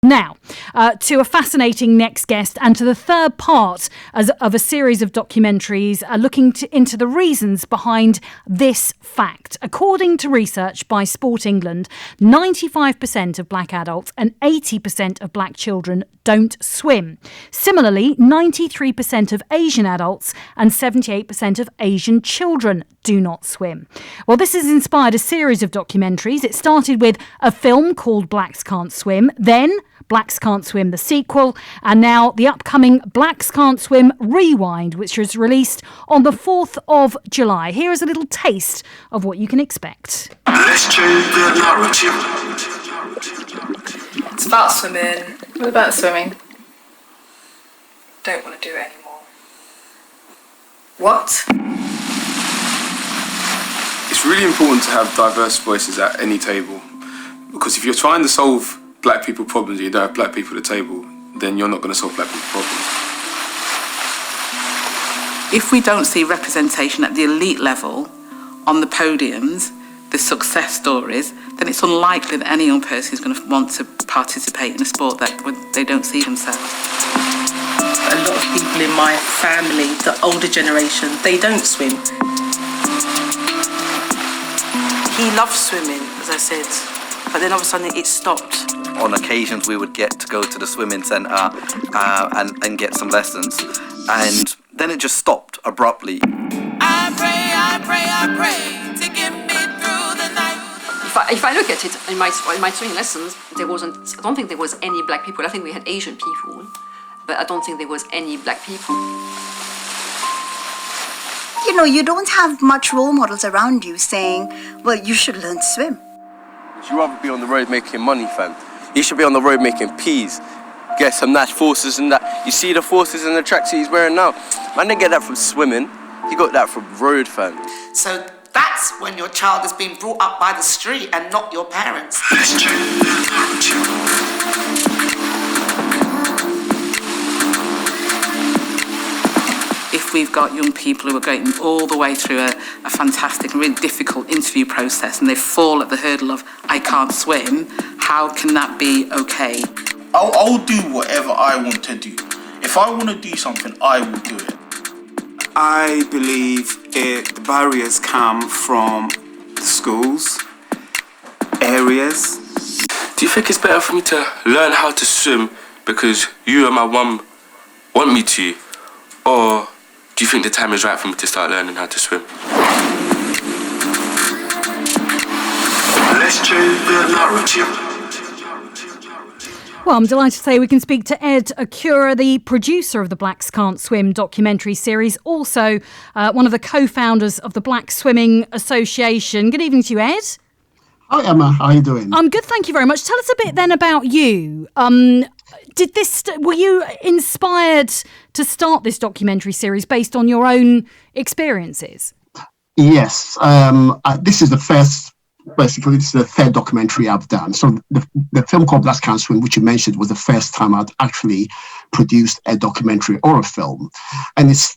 Now, to a fascinating next guest and to the third part of a series of documentaries looking into the reasons behind this fact. According to research by Sport England, 95% of black adults and 80% of black children don't swim. Similarly, 93% of Asian adults and 78% of Asian children do not swim. Well, this has inspired a series of documentaries. It started with a film called Blacks Can't Swim, then Blacks Can't Swim, the sequel, and now the upcoming Blacks Can't Swim Rewind, which was released on the 4th of July. Here is a little taste of what you can expect. Let's change the narrative. It's about swimming. What about swimming? Don't want to do it anymore. What? It's really important to have diverse voices at any table, because if you're trying to solve black people problems, you don't have black people at the table, then you're not going to solve black people problems. If we don't see representation at the elite level on the podiums, the success stories, then it's unlikely that any young person is going to want to participate in a sport that they don't see themselves. A lot of people in my family, the older generation, they don't swim. He loves swimming, as I said, but then all of a sudden it stopped. On occasions we would get to go to the swimming centre and get some lessons, and then it just stopped abruptly. I pray to get me through the night. If I look at it in my swimming lessons, I don't think there was any black people. I think we had Asian people, but I don't think there was any black people. You know, you don't have much role models around you saying, well, you should learn to swim. Would you rather be on the road making money, fam? You should be on the road making peas. Get some nice forces and that. You see the forces and the tracks he's wearing now? Man didn't get that from swimming. He got that from road, fam. So that's when your child has been brought up by the street and not your parents. Let's change the narrative. If we've got young people who are going all the way through a fantastic and really difficult interview process and they fall at the hurdle of, I can't swim, how can that be okay? I'll do whatever I want to do. If I want to do something, I will do it. I believe the barriers come from the schools, areas. Do you think it's better for me to learn how to swim because you and my mum want me to, or do you think the time is right for me to start learning how to swim? Let's change the narrative. Well, I'm delighted to say we can speak to Ed Accura, the producer of the Blacks Can't Swim documentary series, also one of the co-founders of the Black Swimming Association. Good evening to you, Ed. Hi, Emma. How are you doing? I'm good, thank you very much. Tell us a bit then about you. Were you inspired to start this documentary series based on your own experiences? Yes. This is the first. Basically, this is the third documentary I've done. So the film called Blacks Can't Swim, which you mentioned, was the first time I'd actually produced a documentary or a film. And it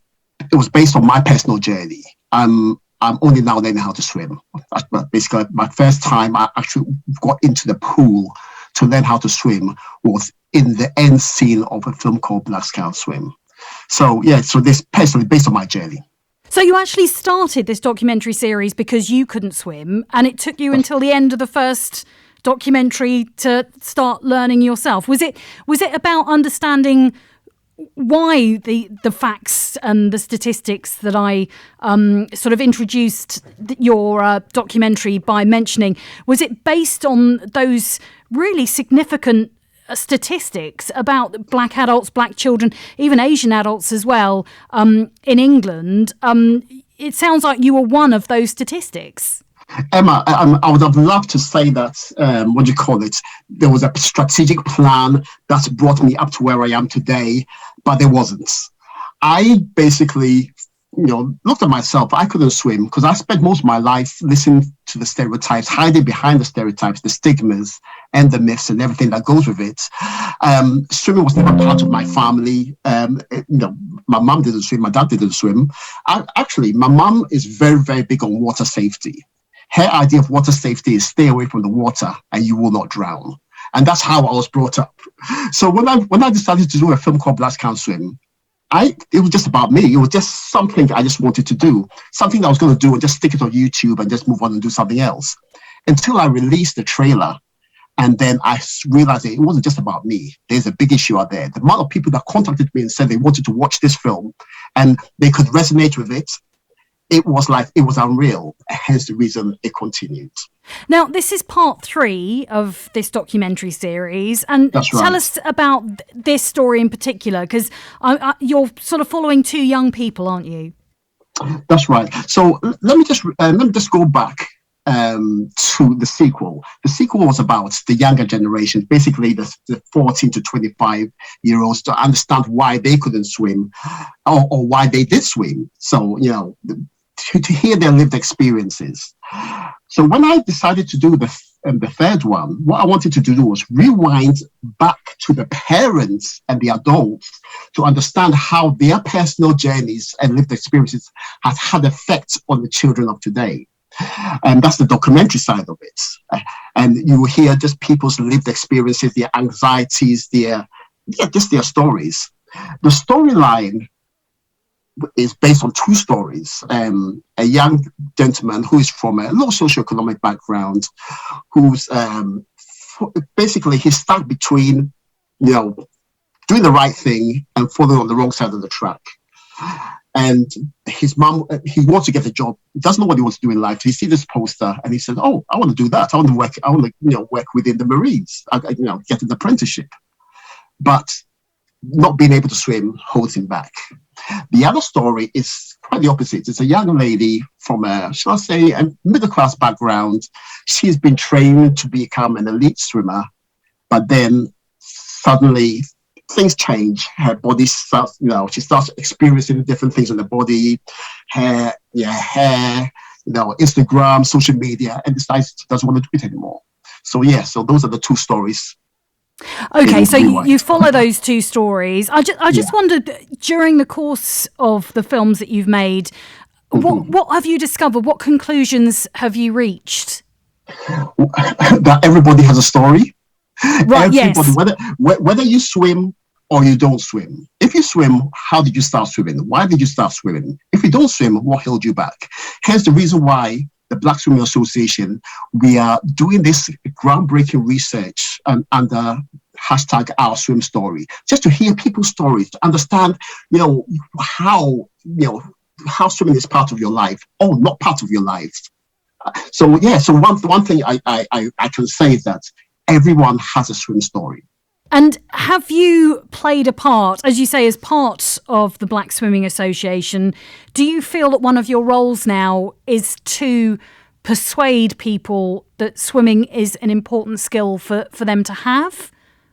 was based on my personal journey. I'm only now learning how to swim. But basically, my first time I actually got into the pool to learn how to swim was in the end scene of a film called Blacks Can't Swim. So, yeah, so this personally based on my journey. So you actually started this documentary series because you couldn't swim, and it took you until the end of the first documentary to start learning yourself. Was it about understanding why the facts and the statistics that I sort of introduced your documentary by mentioning? Was it based on those really significant statistics about black adults, black children, even Asian adults as well, in England? It sounds like you were one of those statistics. Emma, I would have loved to say that, there was a strategic plan that brought me up to where I am today, but there wasn't. I basically, looked at myself. I couldn't swim because I spent most of my life listening to the stereotypes, hiding behind the stereotypes, the stigmas and the myths and everything that goes with it. Swimming was never part of my family. My mum didn't swim. My dad didn't swim. Actually, my mum is very, very big on water safety. Her idea of water safety is stay away from the water and you will not drown. And that's how I was brought up. So when I decided to do a film called Blacks Can't Swim, it was just about me. It was just something I just wanted to do, something that I was going to do and just stick it on YouTube and just move on and do something else. Until I released the trailer, and then I realized that it wasn't just about me. There's a big issue out there. The amount of people that contacted me and said they wanted to watch this film and they could resonate with it, it was unreal. Hence the reason it continued. Now, this is part 3 of this documentary series, and tell us about this story in particular, because you're sort of following 2 young people, aren't you? That's right. So let me just go back to the sequel. The sequel was about the younger generation, basically the 14 to 25-year-olds, to understand why they couldn't swim or why they did swim. So, to hear their lived experiences. So when I decided to do the third one, what I wanted to do was rewind back to the parents and the adults to understand how their personal journeys and lived experiences has had effects on the children of today. And that's the documentary side of it. And you will hear just people's lived experiences, their anxieties, just their stories. The storyline is based on 2 stories. A young gentleman who is from a low socioeconomic background, who's basically he's stuck between, doing the right thing and falling on the wrong side of the track. And his mom, he wants to get a job. He doesn't know what he wants to do in life. He sees this poster and he says, "Oh, I want to do that. I want to work within the Marines. Get an apprenticeship." But not being able to swim holds him back. The other story is quite the opposite. It's a young lady from a middle-class background. She's been trained to become an elite swimmer, but then suddenly things change. Her body starts, she starts experiencing different things in the body, hair, Instagram, social media, and decides she doesn't want to do it anymore. So those are the 2 stories. Okay, so you follow those 2 stories. I just wondered, during the course of the films that you've made, what have you discovered? What conclusions have you reached? That everybody has a story. Right, yes. Whether you swim or you don't swim. If you swim, how did you start swimming? Why did you start swimming? If you don't swim, what held you back? Hence the reason why the Black Swimming Association, we are doing this groundbreaking research under hashtag Our Swim Story, just to hear people's stories, to understand, how swimming is part of your life or not part of your life. So one thing I can say is that everyone has a swim story. And have you played a part, as you say, as part of the Black Swimming Association? Do you feel that one of your roles now is to persuade people that swimming is an important skill for them to have?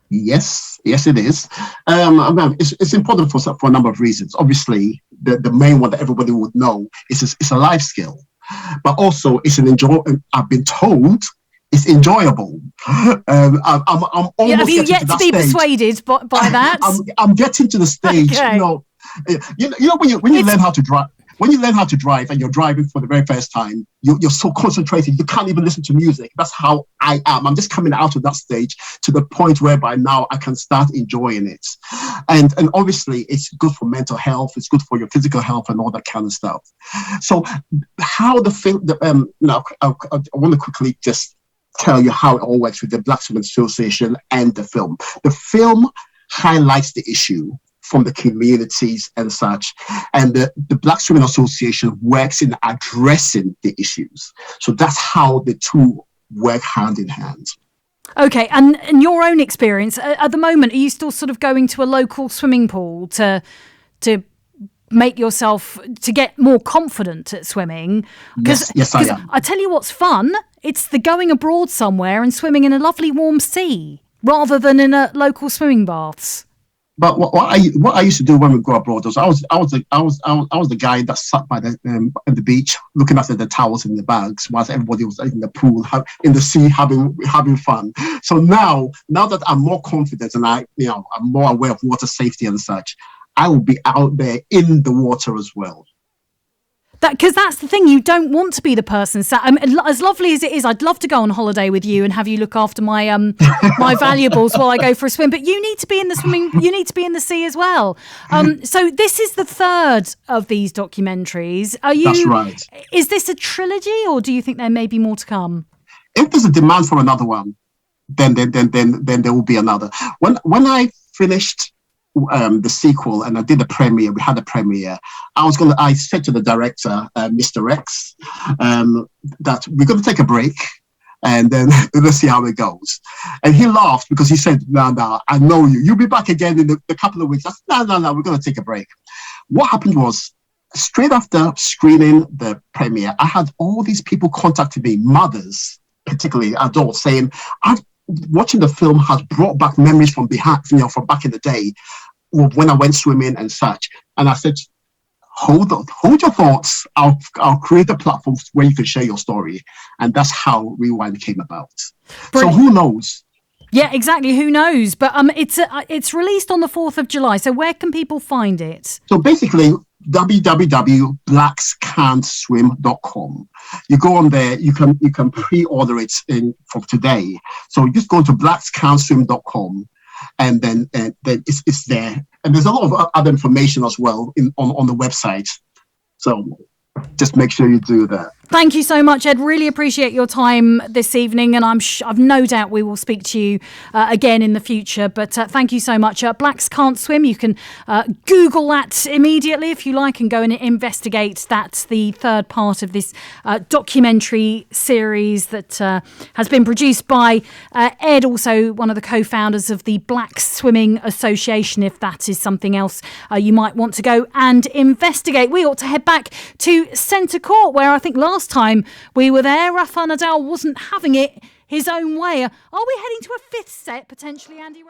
Yes, it is. It's important for a number of reasons. Obviously, the main one that everybody would know is it's a life skill, but also it's I've been told it's enjoyable. I'm almost have you yet to be stage. Persuaded by that? I'm getting to the stage. Okay. When you learn how to drive. When you learn how to drive and you're driving for the very first time, you're so concentrated, you can't even listen to music. That's how I am. I'm just coming out of that stage to the point whereby now I can start enjoying it. And obviously it's good for mental health, it's good for your physical health and all that kind of stuff. So how the film, I want to quickly just tell you how it all works with the Black Swimming Association and the film. The film highlights the issue from the communities and such. And the Black Swimming Association works in addressing the issues. So that's how the 2 work hand in hand. Okay, and in your own experience, at the moment, are you still sort of going to a local swimming pool to make yourself, to get more confident at swimming? Yes, I am. I tell you what's fun, it's the going abroad somewhere and swimming in a lovely warm sea, rather than in a local swimming baths. But what I used to do when we go abroad was I was the guy that sat by the beach looking after the towels and the bags whilst everybody was in the pool in the sea having fun. So now that I'm more confident and I'm more aware of water safety and such, I will be out there in the water as well. Because that's the thing, you don't want to be the person as lovely as it is, I'd love to go on holiday with you and have you look after my my valuables while I go for a swim, but you need to be in the swimming, you need to be in the sea as well. So this is the third of these documentaries. That's right. Is this a trilogy, or do you think there may be more to come? If there's a demand for another one, then there will be another. When I finished the sequel and I did the premiere, we had a premiere, I said to the director, Mr. X, that we're going to take a break and then let's see how it goes. And he laughed because he said, no, I know you. You'll be back again in a couple of weeks. I said, no, we're going to take a break. What happened was, straight after screening the premiere, I had all these people contacting me, mothers, particularly adults, saying, watching the film has brought back memories from from back in the day when I went swimming and such. And I said, hold your thoughts. I'll create a platform where you can share your story. And that's how Rewind came about. Brilliant. So who knows? Yeah, exactly. Who knows? But it's released on the 4th of July. So where can people find it? So basically, www.blackscan'tswim.com. You go on there, you can pre-order it from today. So just go to blackscan'tswim.com and then it's there. And there's a lot of other information as well on the website. So just make sure you do that. Thank you so much, Ed. Really appreciate your time this evening, and I've no doubt we will speak to you again in the future. But thank you so much. Blacks Can't Swim. You can Google that immediately if you like and go and investigate. That's the third part of this documentary series that has been produced by Ed, also one of the co-founders of the Black Swimming Association, if that is something else you might want to go and investigate. We ought to head back to Centre Court, where I think last time we were there, Rafa Nadal wasn't having it his own way. Are we heading to a fifth set, potentially, Andy?